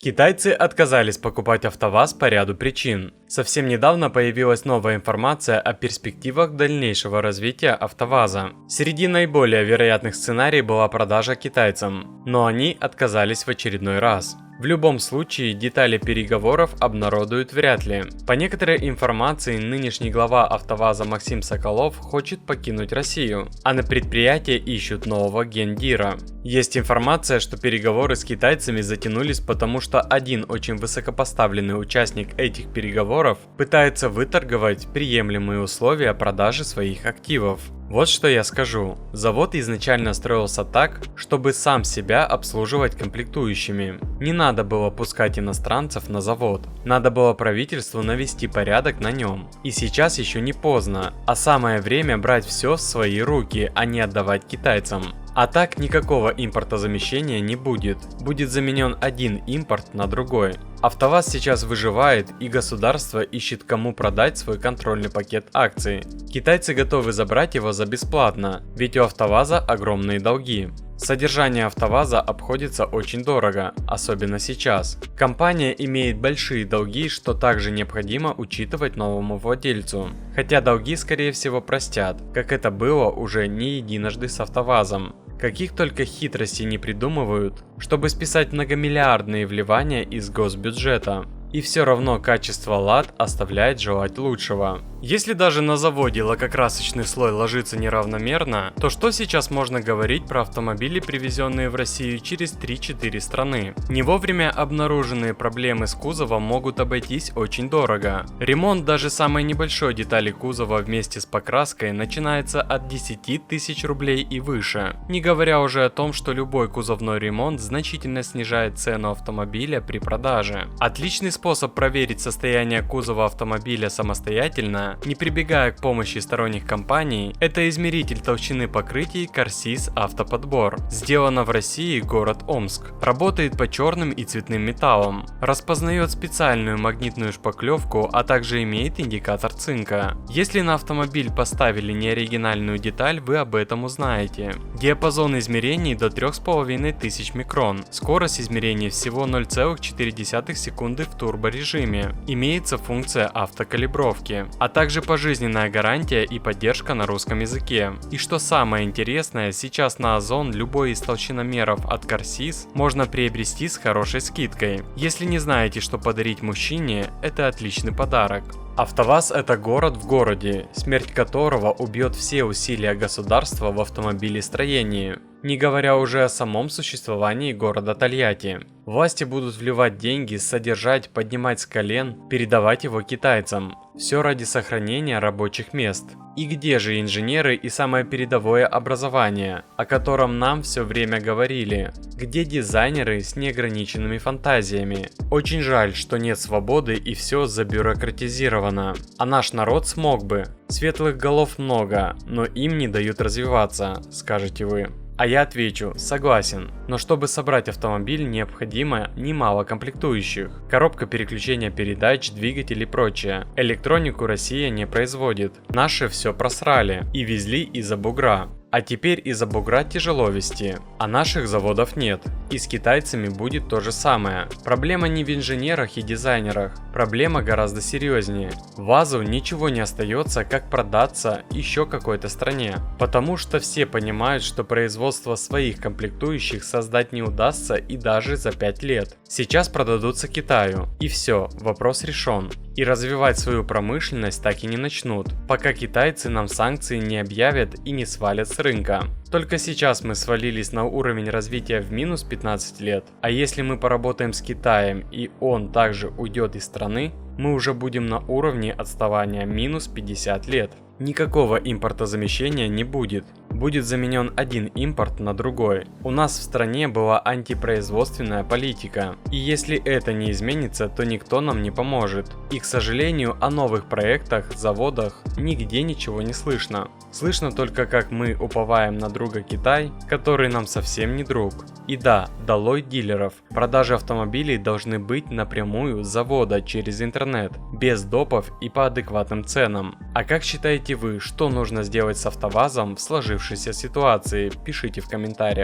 Китайцы отказались покупать АвтоВАЗ по ряду причин. Совсем недавно появилась новая информация о перспективах дальнейшего развития АвтоВАЗа. Среди наиболее вероятных сценариев была продажа китайцам, но они отказались в очередной раз. В любом случае, детали переговоров обнародуют вряд ли. По некоторой информации, нынешний глава АвтоВАЗа Максим Соколов хочет покинуть Россию, а на предприятии ищут нового гендира. Есть информация, что переговоры с китайцами затянулись, потому что один очень высокопоставленный участник этих переговоров пытается выторговать приемлемые условия продажи своих активов. Вот что я скажу. Завод изначально строился так, чтобы сам себя обслуживать комплектующими. Не надо было пускать иностранцев на завод. Надо было правительству навести порядок на нем. И сейчас еще не поздно, а самое время брать все в свои руки, а не отдавать китайцам. А так никакого импортозамещения не будет. Будет заменен один импорт на другой. АвтоВАЗ сейчас выживает, и государство ищет, кому продать свой контрольный пакет акций. Китайцы готовы забрать его за бесплатно, ведь у АвтоВАЗа огромные долги. Содержание АвтоВАЗа обходится очень дорого, особенно сейчас. Компания имеет большие долги, что также необходимо учитывать новому владельцу. Хотя долги, скорее всего, простят, как это было уже не единожды с АвтоВАЗом. Каких только хитростей не придумывают, чтобы списать многомиллиардные вливания из госбюджета. И все равно качество лад оставляет желать лучшего. Если даже на заводе лакокрасочный слой ложится неравномерно, то что сейчас можно говорить про автомобили, привезенные в Россию через 3-4 страны? Не вовремя обнаруженные проблемы с кузовом могут обойтись очень дорого. Ремонт даже самой небольшой детали кузова вместе с покраской начинается от 10 тысяч рублей и выше. Не говоря уже о том, что любой кузовной ремонт значительно снижает цену автомобиля при продаже. Отличный способ проверить состояние кузова автомобиля самостоятельно, не прибегая к помощи сторонних компаний, это измеритель толщины покрытий Car-Sys Автоподбор. Сделано в России, город Омск. Работает по черным и цветным металлам. Распознает специальную магнитную шпаклевку, а также имеет индикатор цинка. Если на автомобиль поставили неоригинальную деталь, вы об этом узнаете. Диапазон измерений до 3500 микрон. Скорость измерений всего 0,4 секунды в турборежиме. Имеется функция автокалибровки, а также пожизненная гарантия и поддержка на русском языке. И что самое интересное, сейчас на Озон любой из толщиномеров от Car-Sys можно приобрести с хорошей скидкой. Если не знаете, что подарить мужчине, это отличный подарок. АвтоВАЗ – это город в городе, смерть которого убьет все усилия государства в автомобилестроении, не говоря уже о самом существовании города Тольятти. Власти будут вливать деньги, содержать, поднимать с колен, передавать его китайцам. Все ради сохранения рабочих мест. И где же инженеры и самое передовое образование, о котором нам все время говорили? Где дизайнеры с неограниченными фантазиями? Очень жаль, что нет свободы и все забюрократизировано. А наш народ смог бы. Светлых голов много, но им не дают развиваться, скажете вы. А я отвечу, согласен, но чтобы собрать автомобиль, необходимо немало комплектующих. Коробка переключения передач, двигатель и прочее. Электронику Россия не производит. Наши все просрали и везли из-за бугра. А теперь из-за бугра тяжело везти, а наших заводов нет. И с китайцами будет то же самое. Проблема не в инженерах и дизайнерах, проблема гораздо серьезнее. ВАЗу ничего не остается, как продаться еще какой-то стране, потому что все понимают, что производство своих комплектующих создать не удастся и даже за 5 лет. Сейчас продадутся Китаю, и все, вопрос решен. И развивать свою промышленность так и не начнут, пока китайцы нам санкции не объявят и не свалят с рынка. Только сейчас мы свалились на уровень развития в минус 15 лет, а если мы поработаем с Китаем и он также уйдет из страны, мы уже будем на уровне отставания минус 50 лет. Никакого импортозамещения не будет. Будет заменен один импорт на другой. У нас в стране была антипроизводственная политика. И если это не изменится, то никто нам не поможет. И, к сожалению, о новых проектах, заводах нигде ничего не слышно. Слышно только, как мы уповаем на друга Китай, который нам совсем не друг. И да, долой дилеров. Продажи автомобилей должны быть напрямую с завода через интернет, без допов и по адекватным ценам. А как считаете вы, что нужно сделать с АвтоВАЗом в сложившейся ситуации? Пишите в комментариях.